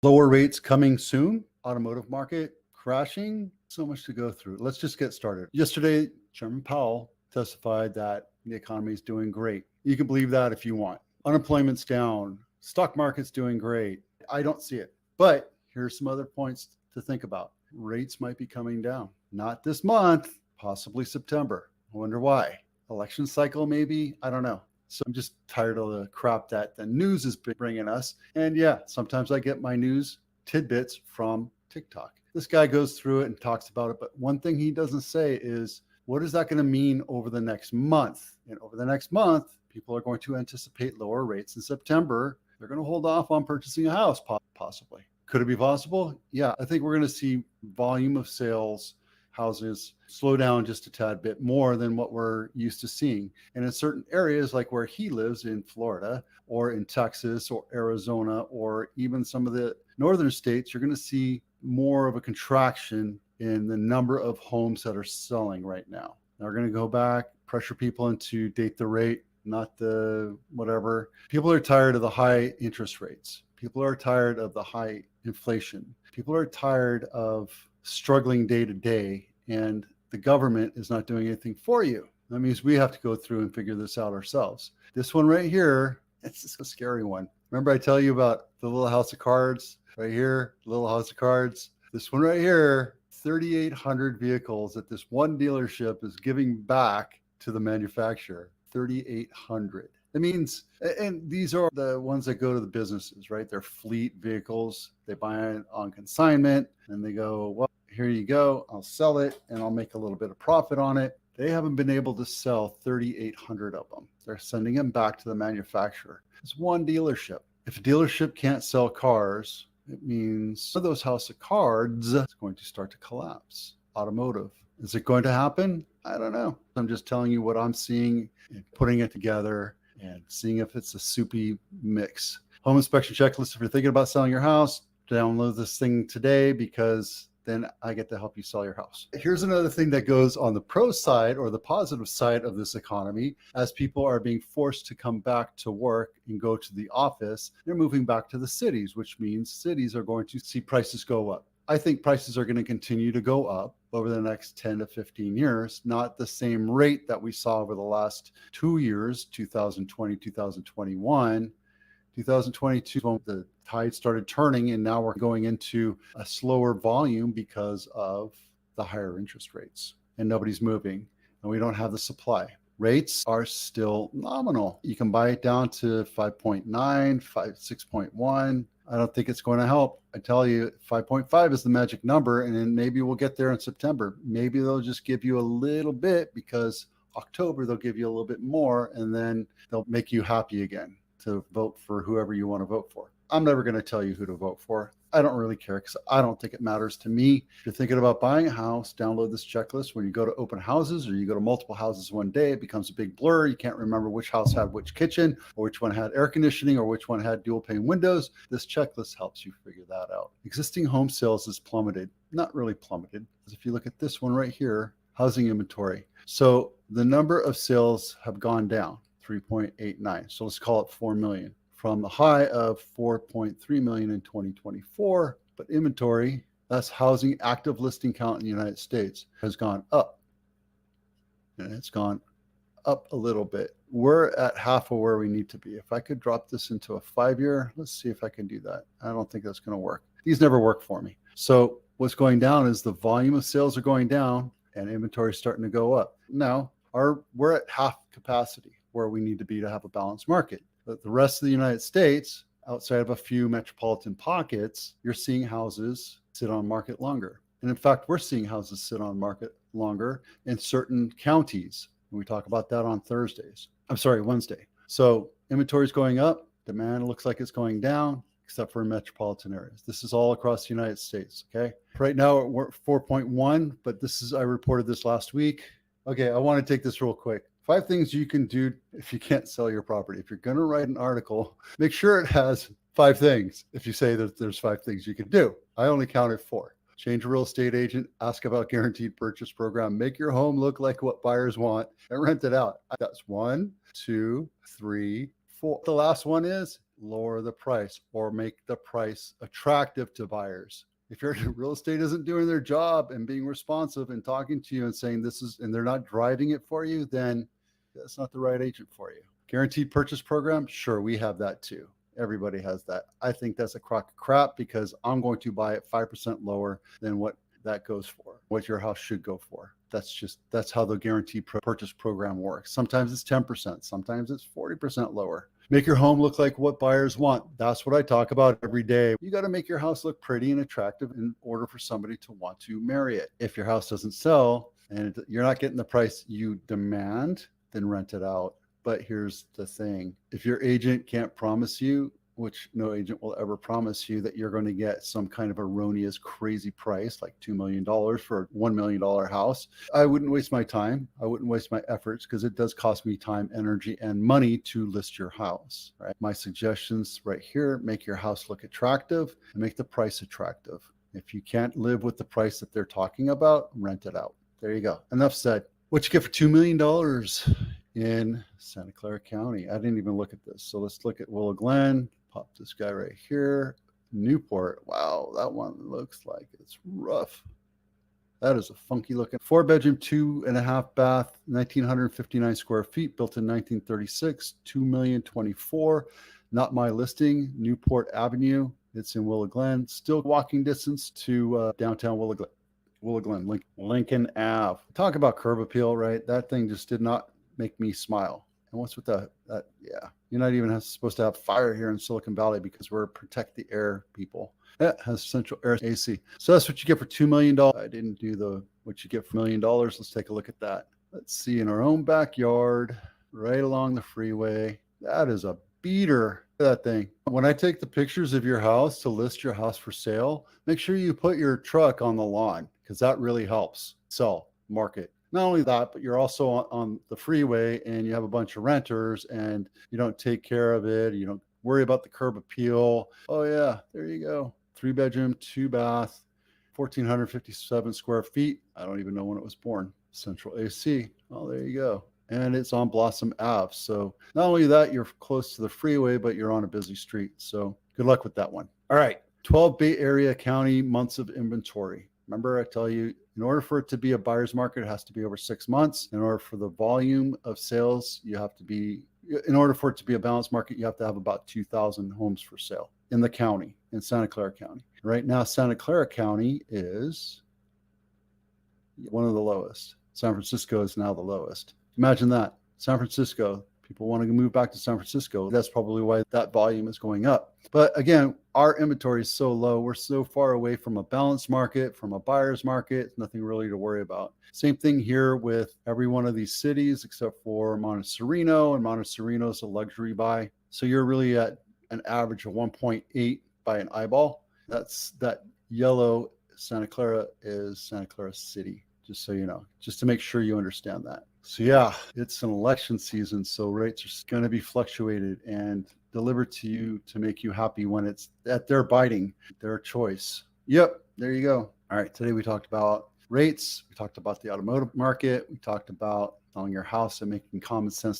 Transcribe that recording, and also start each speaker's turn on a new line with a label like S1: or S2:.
S1: Lower rates coming soon. Automotive market crashing. So much to go through. Let's just get started. Yesterday, Chairman Powell testified that the economy is doing great. You can believe that if you want. Unemployment's down. Stock market's doing great. I don't see it. But here's some other points to think about. Rates might be coming down. Not this month, possibly September. I wonder why. Election cycle, maybe? I don't know. So I'm just tired of the crap that the news is bringing us. And yeah, sometimes I get my news tidbits from TikTok. This guy goes through it and talks about it. But one thing he doesn't say is, what is that going to mean over the next month? And over the next month, people are going to anticipate lower rates in September. They're going to hold off on purchasing a house, possibly. Could it be possible? Yeah, I think we're going to see volume of sales houses slow down just a tad bit more than what we're used to seeing. And in certain areas, like where he lives in Florida or in Texas or Arizona, or even some of the northern states, you're going to see more of a contraction in the number of homes that are selling right now. They're going to go back, pressure people into date the rate, not the whatever. People are tired of the high interest rates. People are tired of the high inflation. People are tired of struggling day to day, and the government is not doing anything for you. That means we have to go through and figure this out ourselves. This one right here, it's just a scary one. Remember I tell you about the little house of cards right here, little house of cards? This one right here, 3,800 vehicles that this one dealership is giving back to the manufacturer. 3,800. That means, and these are the ones that go to the businesses, right? They're fleet vehicles. They buy it on consignment and they go, well, here you go. I'll sell it and I'll make a little bit of profit on it. They haven't been able to sell 3,800 of them. They're sending them back to the manufacturer. It's one dealership. If a dealership can't sell cars, it means one of those house of cards is going to start to collapse. Automotive. Is it going to happen? I don't know. I'm just telling you what I'm seeing and putting it together and seeing if it's a soupy mix. Home inspection checklist. If you're thinking about selling your house, download this thing today, because then I get to help you sell your house. Here's another thing that goes on the pro side, or the positive side of this economy. As people are being forced to come back to work and go to the office, they're moving back to the cities, which means cities are going to see prices go up. I think prices are going to continue to go up over the next 10 to 15 years, not the same rate that we saw over the last 2 years, 2020, 2021. 2022 when the tide started turning, and now we're going into a slower volume because of the higher interest rates, and nobody's moving, and we don't have the supply. Rates are still nominal. You can buy it down to 5.9, 6.1. I don't think it's going to help. I tell you, 5.5 is the magic number, and then maybe we'll get there in September. Maybe they'll just give you a little bit, because October they'll give you a little bit more, and then they'll make you happy again to vote for whoever you want to vote for. I'm never going to tell you who to vote for. I don't really care, because I don't think it matters to me. If you're thinking about buying a house, download this checklist. When you go to open houses, or you go to multiple houses one day, it becomes a big blur. You can't remember which house had which kitchen, or which one had air conditioning, or which one had dual pane windows. This checklist helps you figure that out. Existing home sales is plummeted. Not really plummeted, because if you look at this one right here, housing inventory. So the number of sales have gone down 3.89. So let's call it 4 million. From the high of 4.3 million in 2024, but inventory, that's housing active listing count in the United States, has gone up. And it's gone up a little bit. We're at half of where we need to be. If I could drop this into a 5-year, let's see if I can do that. I don't think that's going to work. These never work for me. So what's going down is the volume of sales are going down, and inventory is starting to go up. Now, we're at half capacity where we need to be to have a balanced market. But the rest of the United States, outside of a few metropolitan pockets, you're seeing houses sit on market longer. And in fact, we're seeing houses sit on market longer in certain counties. And we talk about that on Wednesday. So inventory is going up. Demand looks like it's going down, except for metropolitan areas. This is all across the United States, okay? Right now, we're at 4.1, but I reported this last week. Okay, I want to take this real quick. 5 things you can do if you can't sell your property. If you're going to write an article, make sure it has 5 things. If you say that there's 5 things you can do, I only counted 4. Change a real estate agent, ask about guaranteed purchase program, make your home look like what buyers want, and rent it out. That's 1, 2, 3, 4. The last one is lower the price or make the price attractive to buyers. If your real estate isn't doing their job and being responsive and talking to you and saying this is, and they're not driving it for you, then that's not the right agent for you. Guaranteed purchase program, sure, we have that too. Everybody has that. I think that's a crock of crap because I'm going to buy it 5% lower than what that goes for, what your house should go for. That's how the guaranteed purchase program works. Sometimes it's 10%, sometimes it's 40% lower. Make your home look like what buyers want. That's what I talk about every day. You got to make your house look pretty and attractive in order for somebody to want to marry it. If your house doesn't sell and you're not getting the price you demand, then rent it out. But here's the thing. If your agent can't promise you, which no agent will ever promise you, that you're going to get some kind of erroneous, crazy price, like $2 million for a $1 million house, I wouldn't waste my time. I wouldn't waste my efforts because it does cost me time, energy, and money to list your house, right? My suggestions right here, make your house look attractive and make the price attractive. If you can't live with the price that they're talking about, rent it out. There you go. Enough said. What you get for $2 million in Santa Clara County? I didn't even look at this. So let's look at Willow Glen. Pop this guy right here. Newport. Wow, that one looks like it's rough. That is a funky looking 4-bedroom, 2.5 bath, 1,959 square feet, built in 1936, $2,024,000. Not my listing. Newport Avenue. It's in Willow Glen. Still walking distance to downtown Willow Glen, Lincoln Ave. Talk about curb appeal, right? That thing just did not make me smile. And what's with that? Yeah, you're not even supposed to have fire here in Silicon Valley because we're protect the air people. It has central air AC. So that's what you get for $2 million. I didn't do what you get for $1 million. Let's take a look at that. Let's see, in our own backyard, right along the freeway. That is a beater. Look at that thing. When I take the pictures of your house to list your house for sale, make sure you put your truck on the lawn because that really helps sell, market. Not only that, but you're also on the freeway and you have a bunch of renters and you don't take care of it. You don't worry about the curb appeal. Oh yeah, there you go. 3-bedroom, 2-bath, 1,457 square feet. I don't even know when it was born. Central AC. Oh, there you go. And it's on Blossom Ave. So not only that, you're close to the freeway, but you're on a busy street. So good luck with that one. All right. 12 Bay Area County months of inventory. Remember, I tell you, in order for it to be a buyer's market, it has to be over 6 months. In order for the volume of sales, in order for it to be a balanced market, you have to have about 2,000 homes for sale in the county, in Santa Clara County. Right now, Santa Clara County is one of the lowest. San Francisco is now the lowest. Imagine that. San Francisco, people want to move back to San Francisco. That's probably why that volume is going up. But again, our inventory is so low. We're so far away from a balanced market, from a buyer's market, nothing really to worry about. Same thing here with every one of these cities, except for Montecito, and Montecito is a luxury buy. So you're really at an average of 1.8 by an eyeball. That's that yellow. Santa Clara is Santa Clara City, just so you know, just to make sure you understand that. So yeah, it's an election season, so rates are going to be fluctuated and delivered to you to make you happy when it's at their biting, their choice. Yep, there you go. All right, today we talked about rates. We talked about the automotive market. We talked about selling your house and making common sense